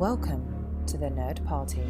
Welcome to the Nerd Party.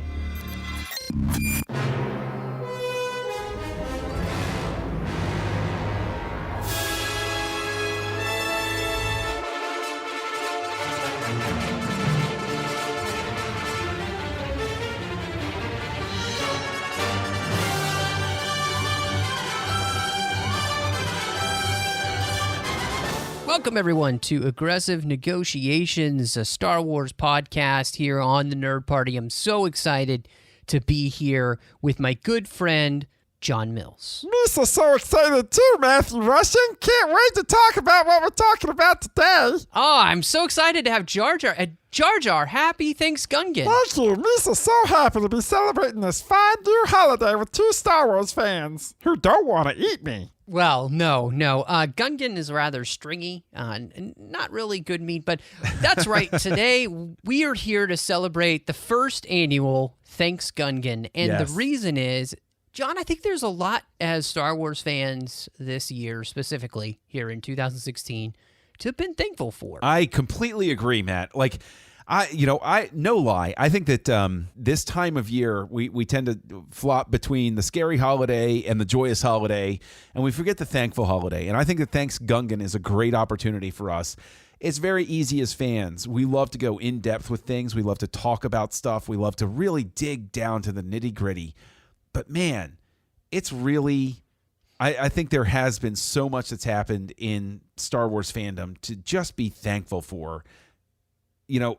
Welcome, everyone, to Aggressive Negotiations, a Star Wars podcast here on the Nerd Party. I'm so excited to be here with my good friend, John Mills. Misa's so excited too, Matthew Russian. Can't wait to talk about what we're talking about today. Oh, I'm so excited to have Jar Jar. Jar Jar, happy Thanksgungan. Thank you. Misa's so happy to be celebrating this fine new holiday with two Star Wars fans who don't want to eat me. Well, no. Gungan is rather stringy, and not really good meat, but that's right. Today, we are here to celebrate the first annual Thanksgungan, and Yes. the reason is, John, I think there's a lot as Star Wars fans this year, specifically here in 2016, to have been thankful for. I completely agree, Matt. No lie. I think that this time of year, we tend to flop between the scary holiday and the joyous holiday, and we forget the thankful holiday. And I think that Thanksgungan is a great opportunity for us. It's very easy as fans. We love to go in depth with things. We love to talk about stuff. We love to really dig down to the nitty gritty. But man, it's really, I think there has been so much that's happened in Star Wars fandom to just be thankful for. You know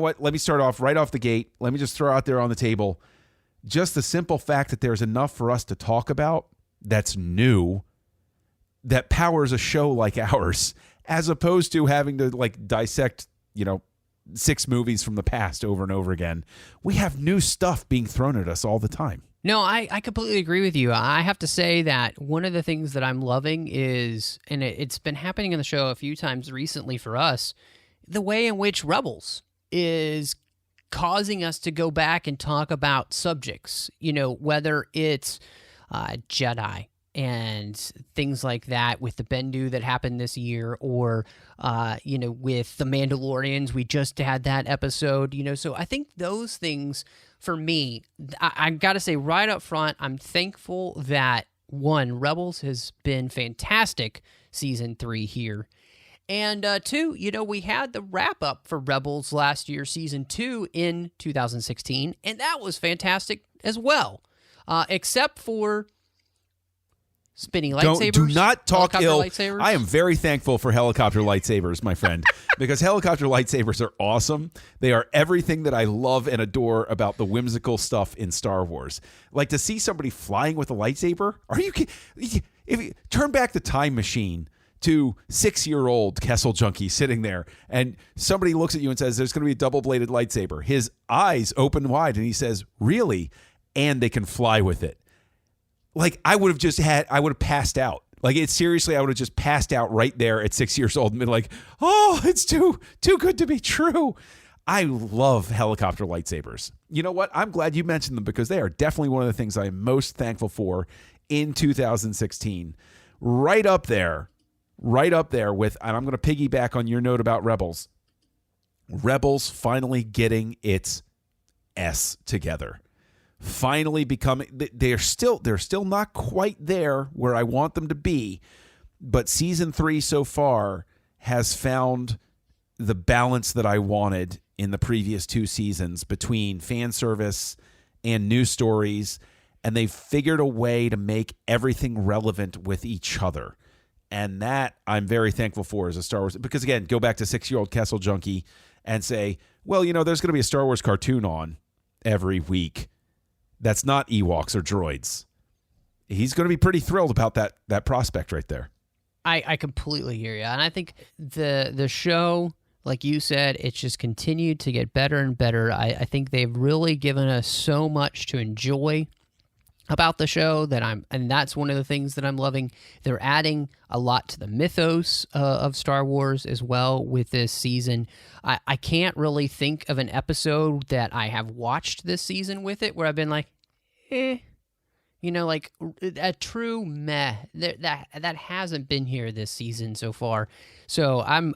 what? Let me start off right off the gate. Let me just throw out there on the table just the simple fact that there's enough for us to talk about that's new, that powers a show like ours, as opposed to having to dissect, 6 movies from the past over and over again. We have new stuff being thrown at us all the time. No, I completely agree with you. I have to say that one of the things that I'm loving is, and it's been happening in the show a few times recently for us, the way in which Rebels is causing us to go back and talk about subjects, whether it's Jedi and things like that with the Bendu that happened this year, or, with the Mandalorians, we just had that episode, so I think those things, for me, I've got to say right up front, I'm thankful that, one, Rebels has been fantastic season 3 here. And 2, we had the wrap-up for Rebels last year, Season 2 in 2016, and that was fantastic as well, except for spinning lightsabers. Do not talk ill. Lightsabers. I am very thankful for helicopter lightsabers, my friend, because helicopter lightsabers are awesome. They are everything that I love and adore about the whimsical stuff in Star Wars. Like, to see somebody flying with a lightsaber? Are you kidding? If you turn back the time machine to 6-year-old Kessel Junkie sitting there, and somebody looks at you and says, there's going to be a double-bladed lightsaber. His eyes open wide, and he says, really? And they can fly with it. I would have passed out. I would have just passed out right there at 6 years old and been like, oh, it's too good to be true. I love helicopter lightsabers. You know what? I'm glad you mentioned them, because they are definitely one of the things I am most thankful for in 2016. Right up there with, and I'm going to piggyback on your note about Rebels. Rebels finally getting its S together. Finally becoming, they're still not quite there where I want them to be, but season 3 so far has found the balance that I wanted in the previous 2 seasons between fan service and news stories, and they've figured a way to make everything relevant with each other. And that I'm very thankful for as a Star Wars, because again, go back to 6-year-old Kessel Junkie and say, well, there's going to be a Star Wars cartoon on every week that's not Ewoks or droids. He's going to be pretty thrilled about that prospect right there. I completely hear you. And I think the show, like you said, it's just continued to get better and better. I think they've really given us so much to enjoy about the show and that's one of the things that I'm loving. They're adding a lot to the mythos of Star Wars as well with this season. I can't really think of an episode that I have watched this season with it where I've been like, a true meh. That hasn't been here this season so far. So I'm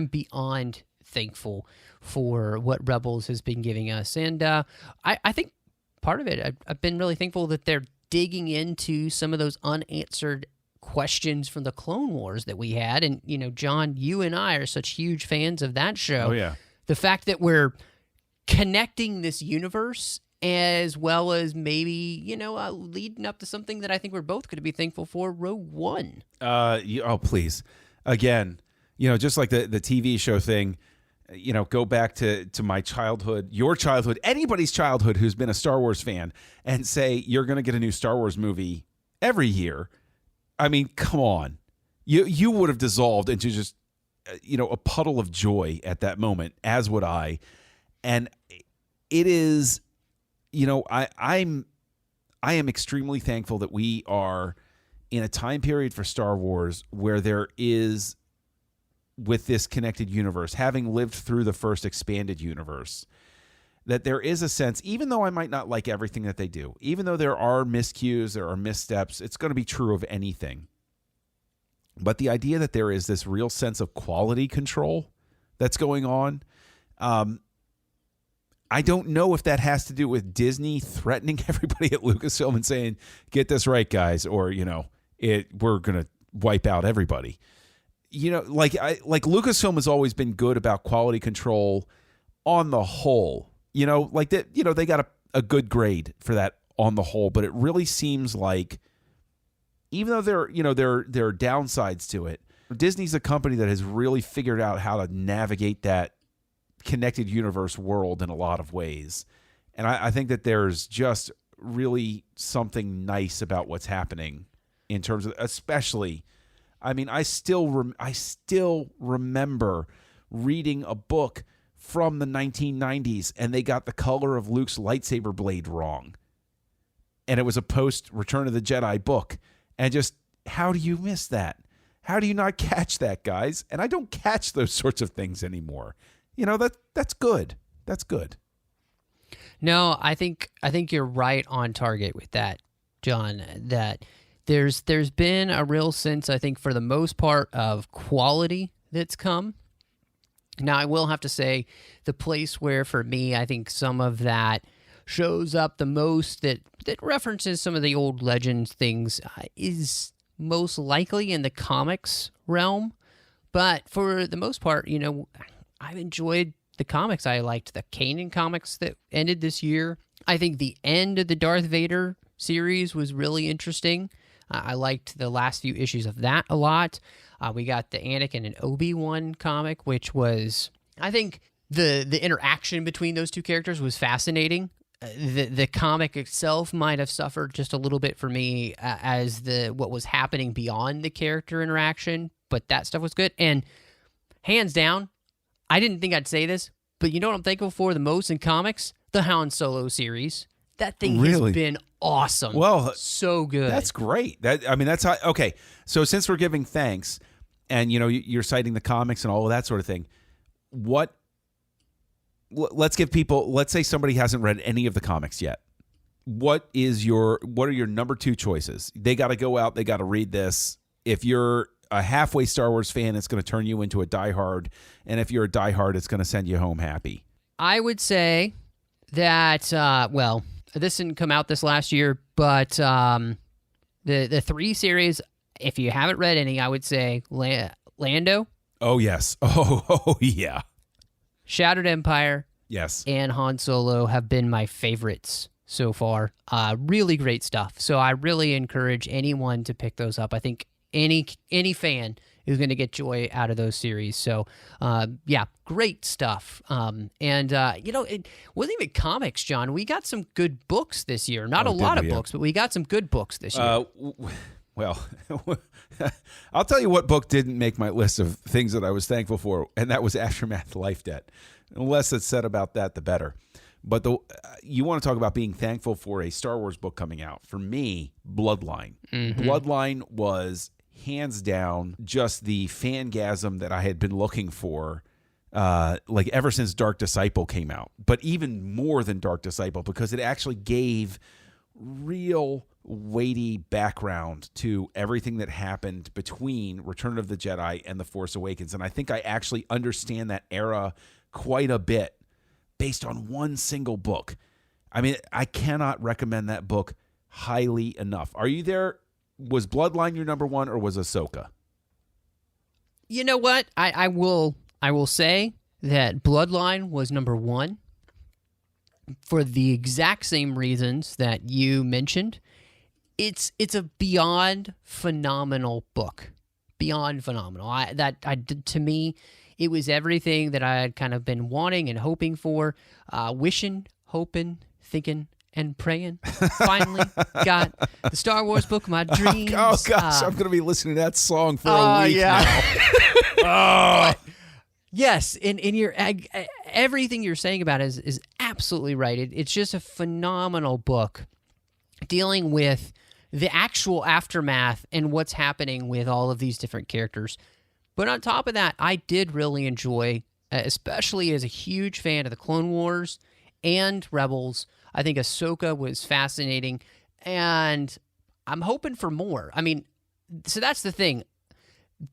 beyond thankful for what Rebels has been giving us. And I think part of it, I've been really thankful that they're digging into some of those unanswered questions from the Clone Wars that we had. And, John, you and I are such huge fans of that show. Oh, yeah. The fact that we're connecting this universe as well as maybe, leading up to something that I think we're both going to be thankful for, Rogue One. Please. Again, just like the TV show thing, go back to my childhood, your childhood, anybody's childhood who's been a Star Wars fan, and say you're going to get a new Star Wars movie every year. I mean, come on. You would have dissolved into just, a puddle of joy at that moment, as would I. And it is, I am extremely thankful that we are in a time period for Star Wars where there is, with this connected universe, having lived through the first expanded universe, that there is a sense, even though I might not like everything that they do, even though there are miscues, there are missteps, it's going to be true of anything. But the idea that there is this real sense of quality control that's going on, I don't know if that has to do with Disney threatening everybody at Lucasfilm and saying, get this right, guys, or, we're going to wipe out everybody. Like Lucasfilm has always been good about quality control on the whole. Like that, they got a good grade for that on the whole, but it really seems like, even though there are downsides to it, Disney's a company that has really figured out how to navigate that connected universe world in a lot of ways. And I think that there's just really something nice about what's happening in terms of, especially, I mean, I still remember reading a book from the 1990s and they got the color of Luke's lightsaber blade wrong. And it was a post Return of the Jedi book. And just, how do you miss that? How do you not catch that, guys? And I don't catch those sorts of things anymore. That's good. That's good. No, I think you're right on target with that, John, that there's been a real sense, I think, for the most part, of quality that's come. Now, I will have to say the place where, for me, I think some of that shows up the most, that references some of the old Legends things, is most likely in the comics realm. But for the most part, I've enjoyed the comics. I liked the Kanan comics that ended this year. I think the end of the Darth Vader series was really interesting. I liked the last few issues of that a lot. We got the Anakin and Obi-Wan comic, which was, I think, the interaction between those two characters was fascinating. The comic itself might have suffered just a little bit for me as what was happening beyond the character interaction, but that stuff was good. And hands down, I didn't think I'd say this, but you know what I'm thankful for the most in comics? The Han Solo series. That thing has been awesome. Well, so good. That's great. That's how. Okay, so since we're giving thanks, and you're citing the comics and all of that sort of thing, let's give people. Let's say somebody hasn't read any of the comics yet. What are your number two choices? They got to go out. They got to read this. If you're a halfway Star Wars fan, it's going to turn you into a diehard, and if you're a diehard, it's going to send you home happy. I would say that this didn't come out this last year, but the 3 series, if you haven't read any, I would say Lando. Oh yes. Oh yeah. Shattered Empire. Yes. And Han Solo have been my favorites so far. Really great stuff. So I really encourage anyone to pick those up. I think any fan is going to get joy out of those series. So, great stuff. It wasn't even comics, John. We got some good books this year. Not a lot of books, but we got some good books this year. Well, I'll tell you what book didn't make my list of things that I was thankful for, and that was Aftermath Life Debt. The less that's said about that, the better. But you want to talk about being thankful for a Star Wars book coming out. For me, Bloodline. Mm-hmm. Bloodline was hands down just the fangasm that I had been looking for ever since Dark Disciple came out. But even more than Dark Disciple, because it actually gave real weighty background to everything that happened between Return of the Jedi and The Force Awakens. And I think I actually understand that era quite a bit based on one single book. I mean, I cannot recommend that book highly enough. Are you there? Was Bloodline your number one, or was Ahsoka? You know what? I will say that Bloodline was number one for the exact same reasons that you mentioned. It's a beyond phenomenal book. Beyond phenomenal. To me, it was everything that I had kind of been wanting and hoping for, wishing, hoping, thinking, and praying. Finally got the Star Wars book of my dreams. Oh gosh, I'm going to be listening to that song for a week now. Oh. Yes, and your everything you're saying about it is absolutely right. It's just a phenomenal book dealing with the actual aftermath and what's happening with all of these different characters. But on top of that, I did really enjoy, especially as a huge fan of the Clone Wars and Rebels, I think Ahsoka was fascinating, and I'm hoping for more. I mean, so that's the thing.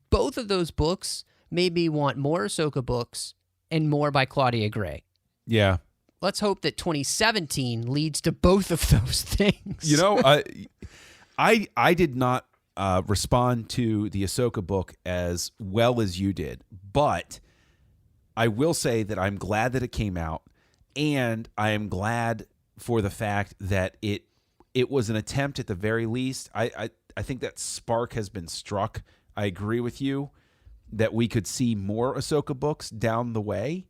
Both of those books made me want more Ahsoka books and more by Claudia Gray. Yeah. Let's hope that 2017 leads to both of those things. You know, I did not respond to the Ahsoka book as well as you did, but I will say that I'm glad that it came out, and I am glad for the fact that it was an attempt at the very least. I think that spark has been struck. I agree with you that we could see more Ahsoka books down the way,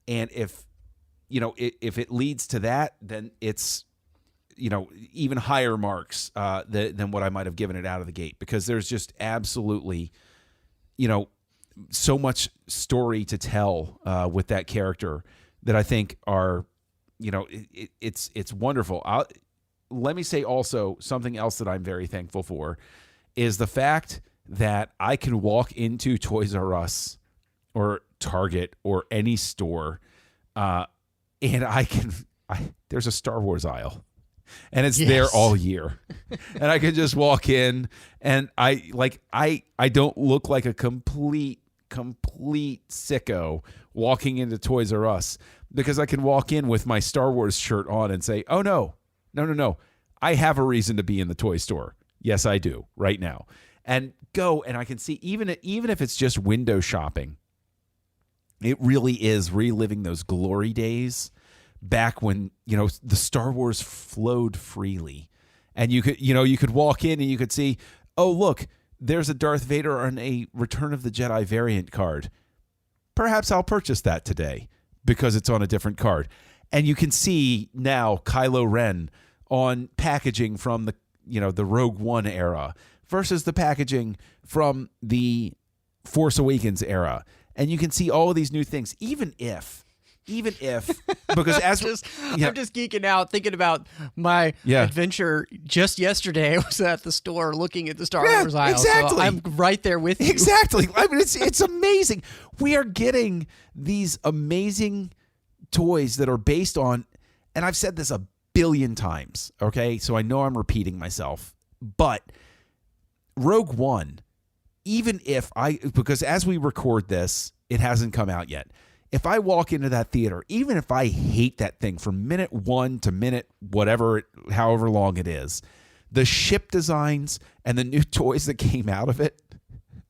and if it leads to that, then it's even higher marks than what I might have given it out of the gate, because there's just absolutely so much story to tell with that character that I think are it's wonderful. Let me say also something else that I'm very thankful for is the fact that I can walk into Toys R Us or Target or any store, and there's a Star Wars aisle, and it's there all year, and I can just walk in, and I don't look like a complete sicko walking into Toys R Us, because I can walk in with my Star Wars shirt on and say, oh no, I have a reason to be in the toy store. Yes, I do right now. And go, and I can see, even if it's just window shopping, it really is reliving those glory days back when, the Star Wars flowed freely. And you could walk in and you could see, oh, look, there's a Darth Vader on a Return of the Jedi variant card. Perhaps I'll purchase that today because it's on a different card. And you can see now Kylo Ren on packaging from the Rogue One era versus the packaging from the Force Awakens era. And you can see all of these new things, even if, because as I'm just geeking out thinking about my adventure just yesterday. I was at the store looking at the Star Wars aisle. Exactly. So I'm right there with you. Exactly. I mean, it's amazing. We are getting these amazing toys that are based on, and I've said this a billion times, okay? So I know I'm repeating myself, but Rogue One, because as we record this, it hasn't come out yet. If I walk into that theater, even if I hate that thing from minute 1 to minute however long it is, the ship designs and the new toys that came out of it,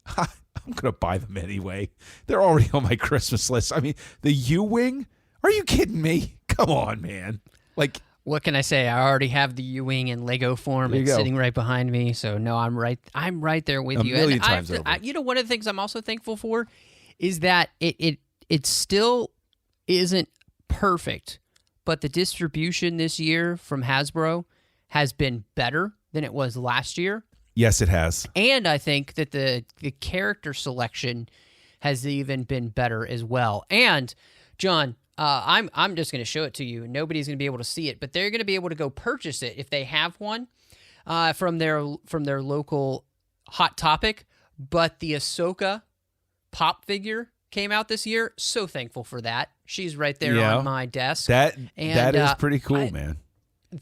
I'm going to buy them anyway. They're already on my Christmas list. I mean, the U-Wing? Are you kidding me? Come on, man. Like, what can I say? I already have the U-Wing in Lego form. It's sitting right behind me. So no, I'm right there with you. A million times over. One of the things I'm also thankful for is that it still isn't perfect, but the distribution this year from Hasbro has been better than it was last year. Yes, it has. And I think that the character selection has even been better as well. And John, I'm just going to show it to you. Nobody's going to be able to see it, but they're going to be able to go purchase it if they have one from their local Hot Topic. But the Ahsoka pop figure came out this year. So thankful for that. She's right there on my desk. That is pretty cool, man.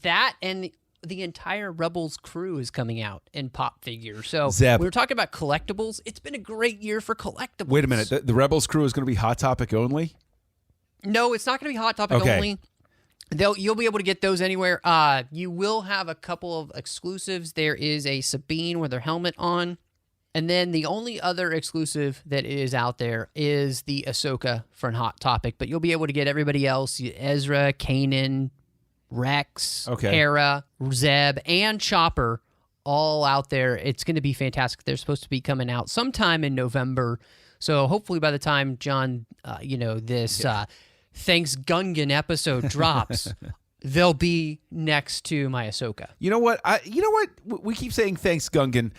That and the entire Rebels crew is coming out in pop figures. So Zeb. we were talking about collectibles. It's been a great year for collectibles. Wait a minute. The Rebels crew is going to be Hot Topic only? No, it's not going to be Hot Topic Okay. only. You'll be able to get those anywhere. You will have a couple of exclusives. There is a Sabine with her helmet on. And then the only other exclusive that is out there is the Ahsoka from Hot Topic. But you'll be able to get everybody else, Ezra, Kanan, Rex, Hera, Zeb, and Chopper all out there. It's going to be fantastic. They're supposed to be coming out sometime in November. So hopefully by the time, John, this Thanksgungan episode drops, they'll be next to my Ahsoka. You know what? We keep saying thanks, Gungan.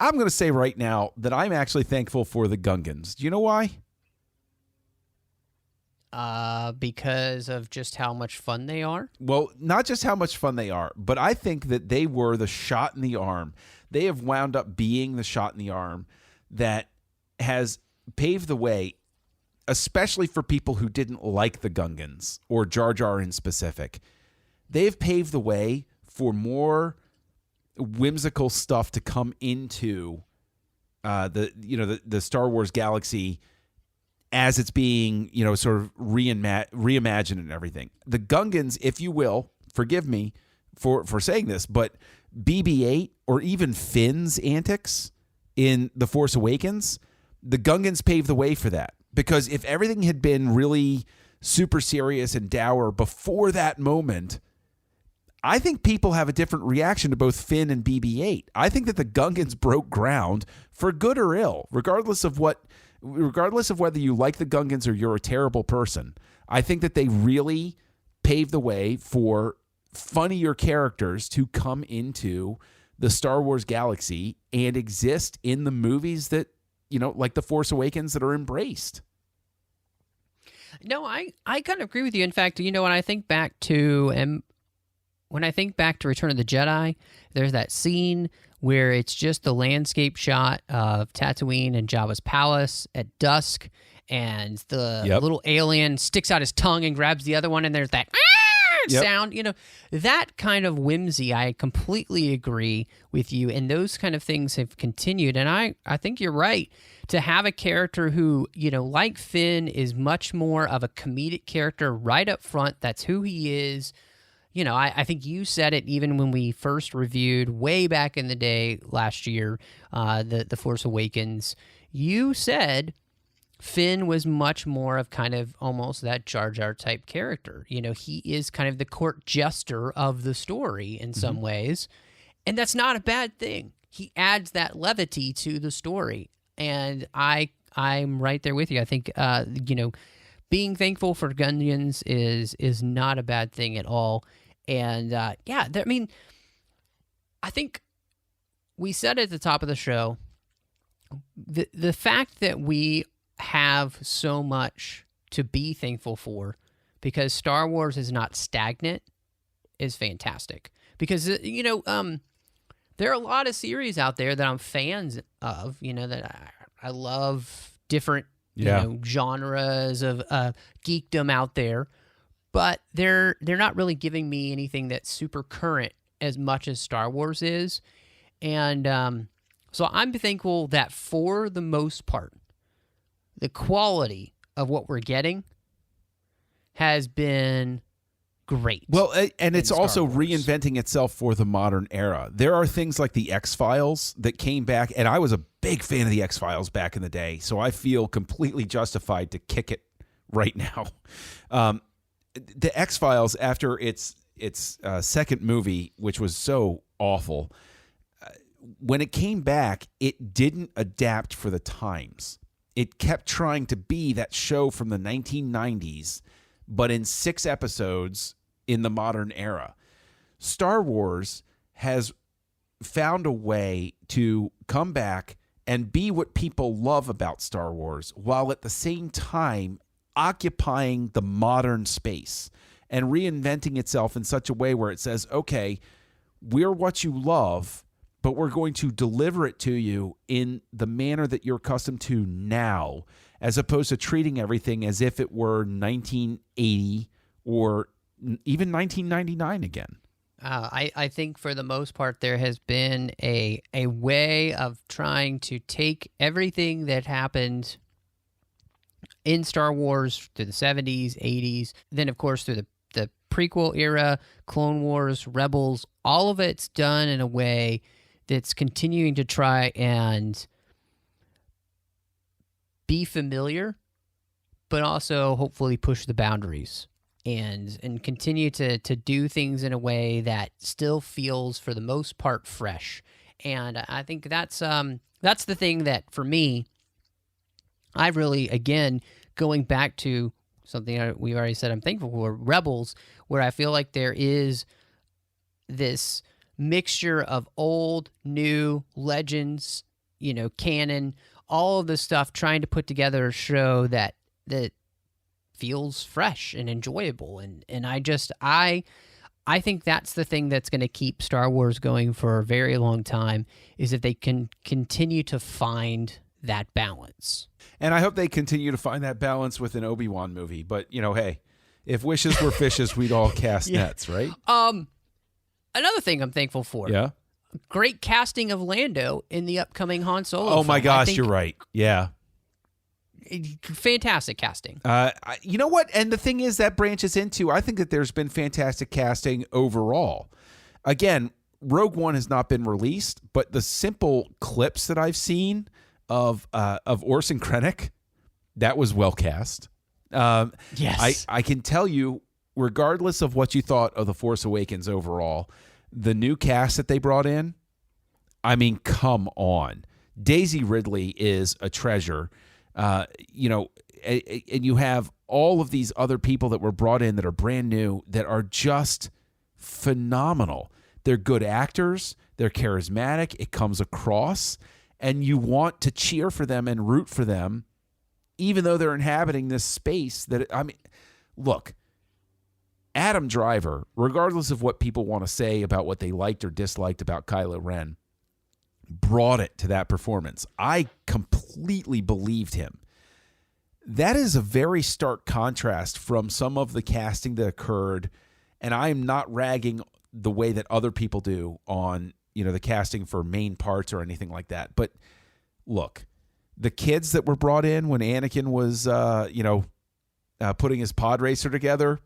I'm going to say right now that I'm actually thankful for the Gungans. Do you know why? Because of just how much fun they are? Well, not just how much fun they are, but I think that they were the shot in the arm. They have wound up being the shot in the arm that has paved the way, especially for people who didn't like the Gungans or Jar Jar in specific. They've paved the way for more whimsical stuff to come into the Star Wars galaxy as it's being, sort of reimagined and everything. The Gungans, if you will, forgive me for saying this, but BB-8 or even Finn's antics in The Force Awakens, the Gungans paved the way for that. Because if everything had been really super serious and dour before that moment, I think people have a different reaction to both Finn and BB-8. I think that the Gungans broke ground for good or ill, regardless of whether you like the Gungans or you're a terrible person. I think that they really paved the way for funnier characters to come into the Star Wars galaxy and exist in the movies that, like The Force Awakens, that are embraced. No, I kind of agree with you. In fact, when I think back to Return of the Jedi, there's that scene where it's just the landscape shot of Tatooine and Jabba's palace at dusk, and the little alien sticks out his tongue and grabs the other one, and there's that sound. That kind of whimsy, I completely agree with you, and those kind of things have continued, and I think you're right. To have a character who, like Finn, is much more of a comedic character right up front, that's who he is. I think you said it even when we first reviewed way back in the day last year, the Force Awakens. You said Finn was much more of kind of almost that Jar Jar type character. He is kind of the court jester of the story in some ways, and that's not a bad thing. He adds that levity to the story, and I'm right there with you. I think being thankful for Gungans is not a bad thing at all. And I think we said at the top of the show, the fact that we have so much to be thankful for, because Star Wars is not stagnant, is fantastic. Because there are a lot of series out there that I'm fans of. That I love different genres of geekdom out there, but they're not really giving me anything that's super current as much as Star Wars is. And so I'm thankful that for the most part, the quality of what we're getting has been great. Well, and it's also reinventing itself for the modern era. There are things like the X-Files that came back, and I was a big fan of the X-Files back in the day, so I feel completely justified to kick it right now. The X-Files, after its second movie, which was so awful, when it came back, it didn't adapt for the times. It kept trying to be that show from the 1990s, but in 6 episodes in the modern era. Star Wars has found a way to come back and be what people love about Star Wars, while at the same time occupying the modern space and reinventing itself in such a way where it says, okay, we're what you love, but we're going to deliver it to you in the manner that you're accustomed to now, as opposed to treating everything as if it were 1980 or even 1999 again. I think for the most part there has been a way of trying to take everything that happened in Star Wars through the 70s, 80s, then of course through the prequel era, Clone Wars, Rebels, all of it's done in a way that's continuing to try and be familiar, but also hopefully push the boundaries and continue to do things in a way that still feels for the most part fresh. And I think that's the thing that for me, I really, again, going back to something we've already said I'm thankful for, Rebels, where I feel like there is this mixture of old, new, legends, canon, all of this stuff, trying to put together a show that feels fresh and enjoyable. And I think that's the thing that's going to keep Star Wars going for a very long time, is if they can continue to find that balance. And I hope they continue to find that balance with an Obi-Wan movie. But, hey, if wishes were fishes, we'd all cast nets, right? Another thing I'm thankful for. Yeah. Great casting of Lando in the upcoming Han Solo Oh, my film. gosh, you're right. Yeah. Fantastic casting. You know what? And the thing is that branches into, I think that there's been fantastic casting overall. Again, Rogue One has not been released, but the simple clips that I've seen of Orson Krennic, that was well cast. Yes. I can tell you, regardless of what you thought of The Force Awakens overall, the new cast that they brought in, I mean, come on. Daisy Ridley is a treasure. And you have all of these other people that were brought in that are brand new that are just phenomenal. They're good actors. They're charismatic. It comes across. And you want to cheer for them and root for them, even though they're inhabiting this space look, Adam Driver, regardless of what people want to say about what they liked or disliked about Kylo Ren, brought it to that performance. I completely believed him. That is a very stark contrast from some of the casting that occurred, and I am not ragging the way that other people do on the casting for main parts or anything like that. But look, the kids that were brought in when Anakin was, putting his pod racer together,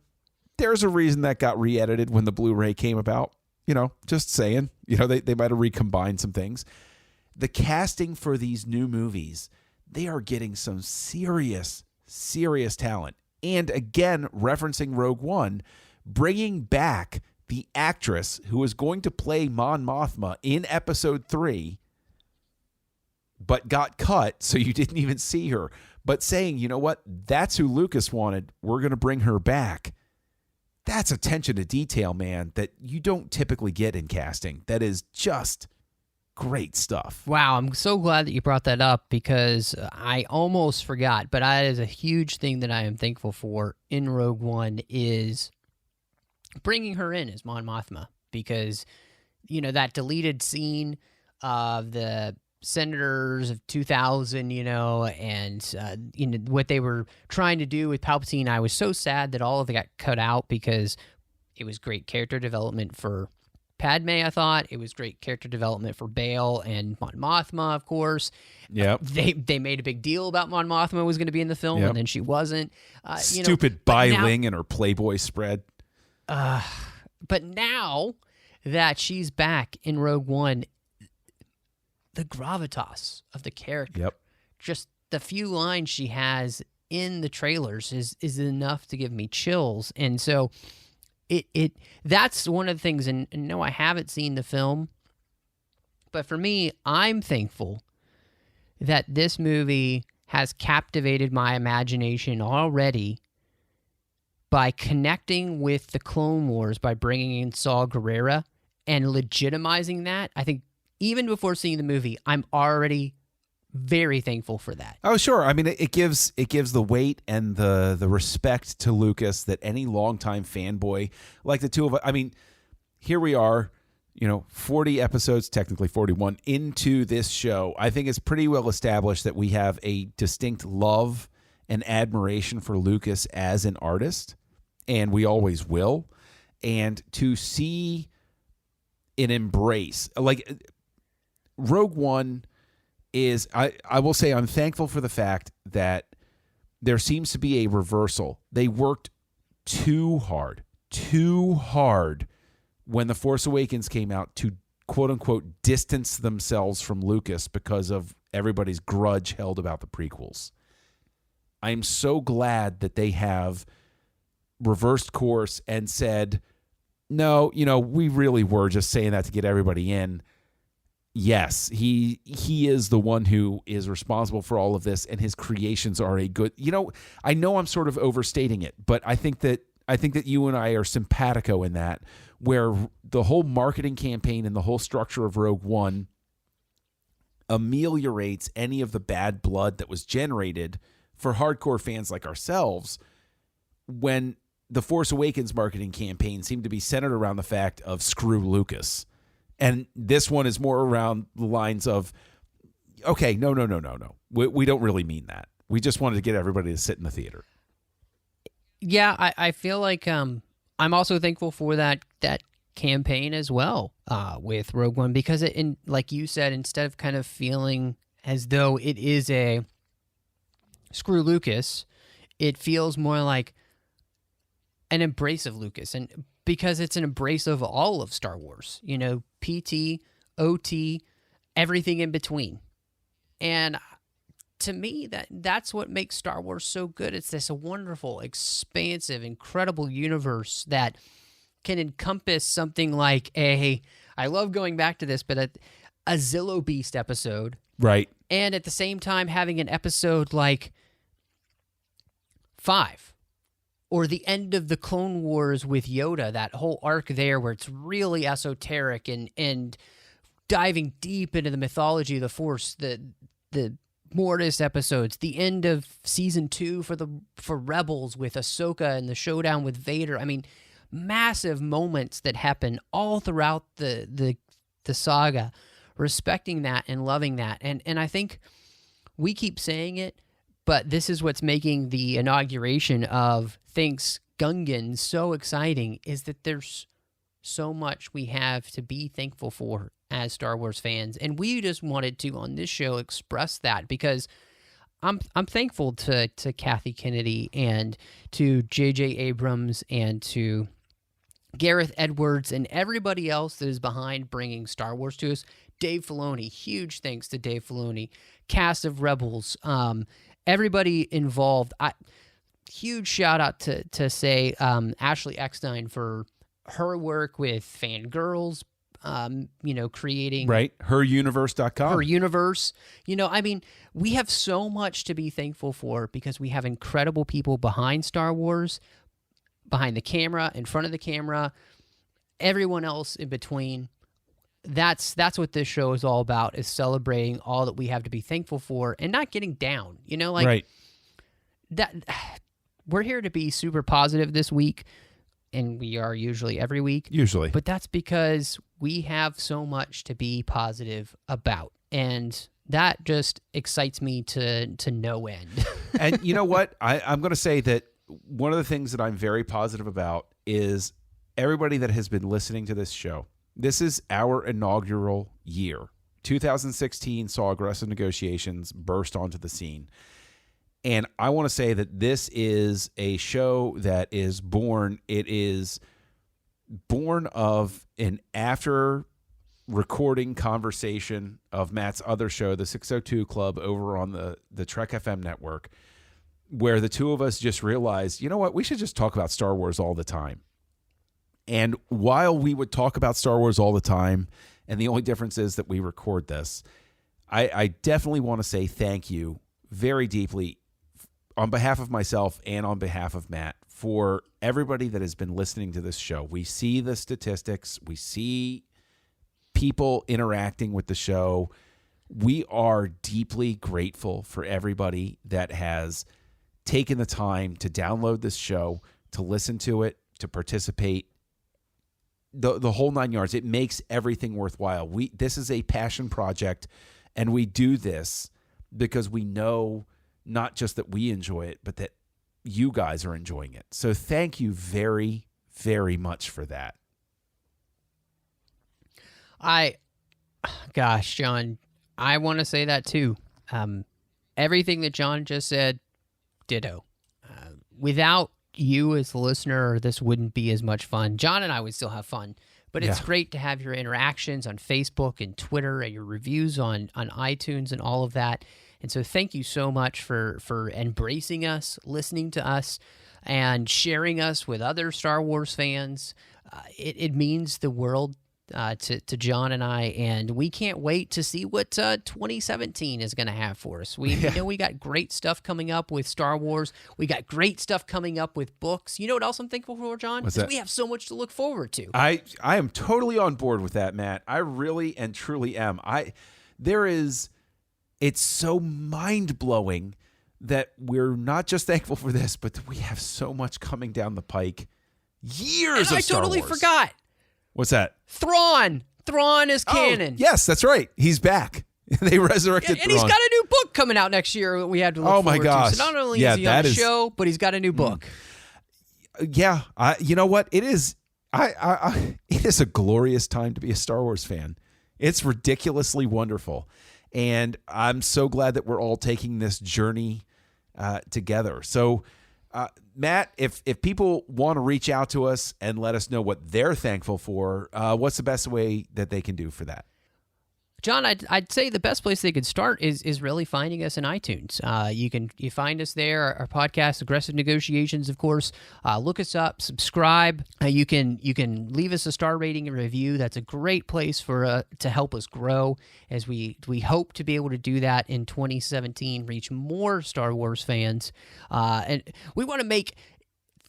there's a reason that got re-edited when the Blu-ray came about. Just saying. They might have recombined some things. The casting for these new movies, they are getting some serious, serious talent. And again, referencing Rogue One, bringing back the actress who was going to play Mon Mothma in Episode 3, but got cut, so you didn't even see her. But saying, you know what, that's who Lucas wanted. We're going to bring her back. That's attention to detail, man, that you don't typically get in casting. That is just great stuff. Wow, I'm so glad that you brought that up, because I almost forgot, but that is a huge thing that I am thankful for in Rogue One, is bringing her in as Mon Mothma, because, that deleted scene of the senators of 2000, and what they were trying to do with Palpatine, I was so sad that all of it got cut out, because it was great character development for Padme, I thought. It was great character development for Bail and Mon Mothma, of course. Yeah. They made a big deal about Mon Mothma was going to be in the film, and then she wasn't. Stupid Bai Ling and her Playboy spread. But now that she's back in Rogue One, the gravitas of the character, just the few lines she has in the trailers is enough to give me chills. And so that's one of the things, and no, I haven't seen the film, but for me, I'm thankful that this movie has captivated my imagination already by connecting with the Clone Wars, by bringing in Saw Gerrera and legitimizing that. I think even before seeing the movie, I'm already very thankful for that. Oh, sure. I mean, it gives the weight and the respect to Lucas that any longtime fanboy like the two of us. I mean, here we are, 40 episodes, technically 41, into this show. I think it's pretty well established that we have a distinct love and admiration for Lucas as an artist, and we always will. And to see an embrace. Like Rogue One is, I will say I'm thankful for the fact that there seems to be a reversal. They worked too hard when The Force Awakens came out to quote unquote distance themselves from Lucas because of everybody's grudge held about the prequels. I am so glad that they have reversed course and said, no, we really were just saying that to get everybody in. Yes, he is the one who is responsible for all of this, and his creations are a good. I know I'm sort of overstating it, but I think that you and I are simpatico in that, where the whole marketing campaign and the whole structure of Rogue One ameliorates any of the bad blood that was generated for hardcore fans like ourselves when the Force Awakens marketing campaign seemed to be centered around the fact of screw Lucas. And this one is more around the lines of, okay, no. We don't really mean that. We just wanted to get everybody to sit in the theater. Yeah, I feel like I'm also thankful for that campaign as well with Rogue One, because like you said, instead of kind of feeling as though it is a screw Lucas, it feels more like an embrace of Lucas, and because it's an embrace of all of Star Wars, PT, OT, everything in between. And to me, that's what makes Star Wars so good. It's this wonderful, expansive, incredible universe that can encompass something like I love going back to this, but a Zillow Beast episode. Right. And at the same time having an episode like 5. Or the end of the Clone Wars with Yoda, that whole arc there where it's really esoteric and diving deep into the mythology of the Force, the Mortis episodes, the end of season 2 for Rebels with Ahsoka and the showdown with Vader. I mean, massive moments that happen all throughout the saga, respecting that and loving that. And I think we keep saying it, but this is what's making the inauguration of Thanksgungan so exciting, is that there's so much we have to be thankful for as Star Wars fans. And we just wanted to, on this show, express that, because I'm thankful to Kathy Kennedy and to J.J. Abrams and to Gareth Edwards and everybody else that is behind bringing Star Wars to us. Dave Filoni, huge thanks to Dave Filoni, cast of Rebels, everybody involved. Huge shout out to say Ashley Eckstein for her work with Fangirls, creating right heruniverse.com. Her universe. I mean, we have so much to be thankful for because we have incredible people behind Star Wars, behind the camera, in front of the camera, everyone else in between. That's what this show is all about, is celebrating all that we have to be thankful for and not getting down. Right. That we're here to be super positive this week, and we are usually every week. Usually. But that's because we have so much to be positive about. And that just excites me to no end. And you know what? I'm going to say that one of the things that I'm very positive about is everybody that has been listening to this show. This is our inaugural year. 2016 saw aggressive negotiations burst onto the scene. And I want to say that this is a show that is born. It is born of an after recording conversation of Matt's other show, the 602 Club, over on the Trek FM network, where the two of us just realized, you know what, we should just talk about Star Wars all the time. And while we would talk about Star Wars all the time, and the only difference is that we record this, I definitely want to say thank you very deeply on behalf of myself and on behalf of Matt for everybody that has been listening to this show. We see the statistics. We see people interacting with the show. We are deeply grateful for everybody that has taken the time to download this show, to listen to it, to participate, the whole 9 yards. It makes everything worthwhile. This is a passion project, and we do this because we know not just that we enjoy it, but that you guys are enjoying it. So thank you very, very much for that. Gosh, John, I want to say that too. Everything that John just said, ditto. Without you as the listener, this wouldn't be as much fun. John and I would still have fun, but it's great to have your interactions on Facebook and Twitter and your reviews on iTunes and all of that. And so thank you so much for embracing us, listening to us, and sharing us with other Star Wars fans. It means the world to John and I, and we can't wait to see what 2017 is going to have for us. We know we got great stuff coming up with Star Wars. We got great stuff coming up with books. You know what else I'm thankful for, John? What's that? We have so much to look forward to. I am totally on board with that, Matt. I really and truly am. It's so mind-blowing that we're not just thankful for this, but that we have so much coming down the pike. Years and of Star Wars. I totally forgot. What's that? Thrawn is canon. Oh, yes, that's right. He's back. They resurrected and he's Thrawn. got a new book coming out next year that we had to look forward my gosh. to. So not only is he on the show, but he's got a new book. Yeah, you know what? It is. It is a glorious time to be a Star Wars fan. It's ridiculously wonderful, and I'm so glad that we're all taking this journey together. So, Matt, if people want to reach out to us and let us know what they're thankful for, what's the best way that they can do for that? John, I'd say the best place they could start is really finding us in iTunes. You find us there. Our podcast, Aggressive Negotiations, of course. Look us up, subscribe. You can leave us a star rating and review. That's a great place for to help us grow as we hope to be able to do that in 2017. Reach more Star Wars fans, and we want to make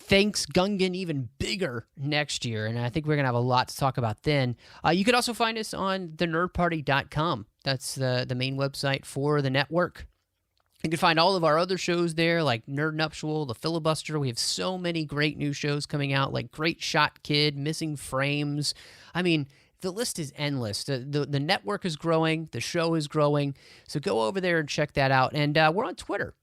Thanksgungan even bigger next year, and I think we're going to have a lot to talk about then. You can also find us on thenerdparty.com. That's the main website for the network. You can find all of our other shows there, like Nerd Nuptial, The Filibuster. We have so many great new shows coming out, like Great Shot Kid, Missing Frames. I mean, the list is endless. The network is growing. The show is growing. So go over there and check that out. And we're on Twitter,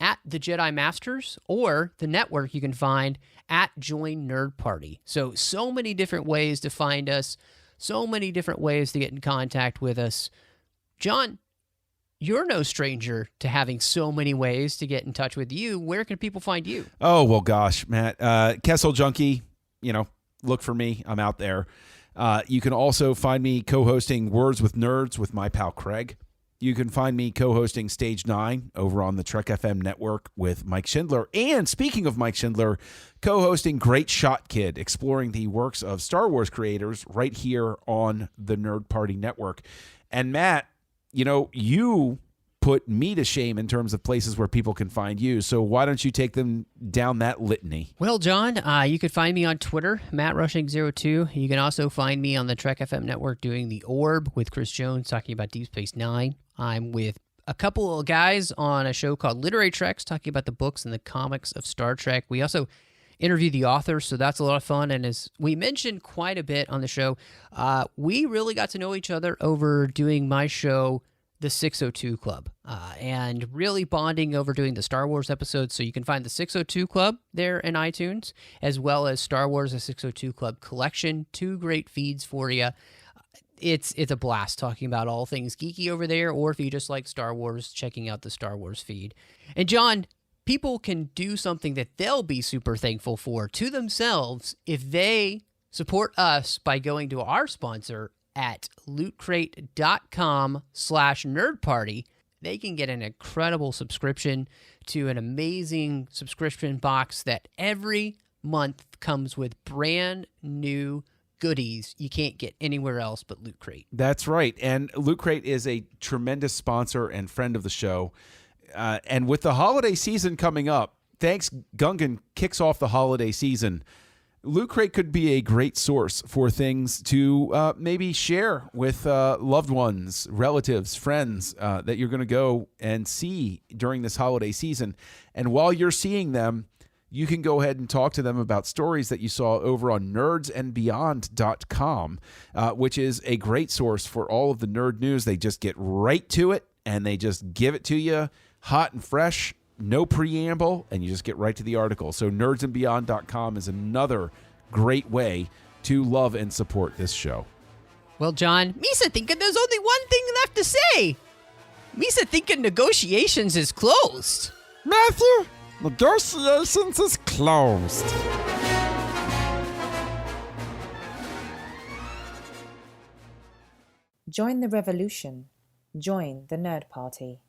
at the Jedi Masters, or the network you can find at Join Nerd Party. So many different ways to find us, so many different ways to get in contact with us. John, you're no stranger to having so many ways to get in touch with you. Where can people find you? Oh, well, gosh, Matt. Kessel Junkie, look for me. I'm out there. You can also find me co-hosting Words with Nerds with my pal Craig. You can find me co-hosting Stage 9 over on the Trek FM network with Mike Schindler. And speaking of Mike Schindler, co-hosting Great Shot Kid, exploring the works of Star Wars creators right here on the Nerd Party Network. And Matt, you put me to shame in terms of places where people can find you. So why don't you take them down that litany? Well, John, you could find me on Twitter, MattRushing02. You can also find me on the Trek FM network doing The Orb with Chris Jones, talking about Deep Space Nine. I'm with a couple of guys on a show called Literary Treks, talking about the books and the comics of Star Trek. We also interview the authors, so that's a lot of fun. And as we mentioned quite a bit on the show, we really got to know each other over doing my show, The 602 Club, and really bonding over doing the Star Wars episodes. So you can find the 602 Club there in iTunes, as well as Star Wars, the 602 Club collection. 2 great feeds for you. It's a blast talking about all things geeky over there, or if you just like Star Wars, checking out the Star Wars feed. And John, people can do something that they'll be super thankful for to themselves if they support us by going to our sponsor at lootcrate.com/nerdparty. They can get an incredible subscription to an amazing subscription box that every month comes with brand new goodies you can't get anywhere else but Loot Crate. That's right. And Loot Crate is a tremendous sponsor and friend of the show. And with the holiday season coming up, Thanksgungan kicks off the holiday season. Loot Crate could be a great source for things to maybe share with loved ones, relatives, friends that you're going to go and see during this holiday season. And while you're seeing them, you can go ahead and talk to them about stories that you saw over on nerdsandbeyond.com, which is a great source for all of the nerd news. They just get right to it, and they just give it to you hot and fresh, no preamble, and you just get right to the article. So nerdsandbeyond.com is another great way to love and support this show. Well, John, Misa thinking there's only one thing left to say. Misa thinking negotiations is closed. Matthew, negotiations is closed. Join the revolution. Join the Nerd Party.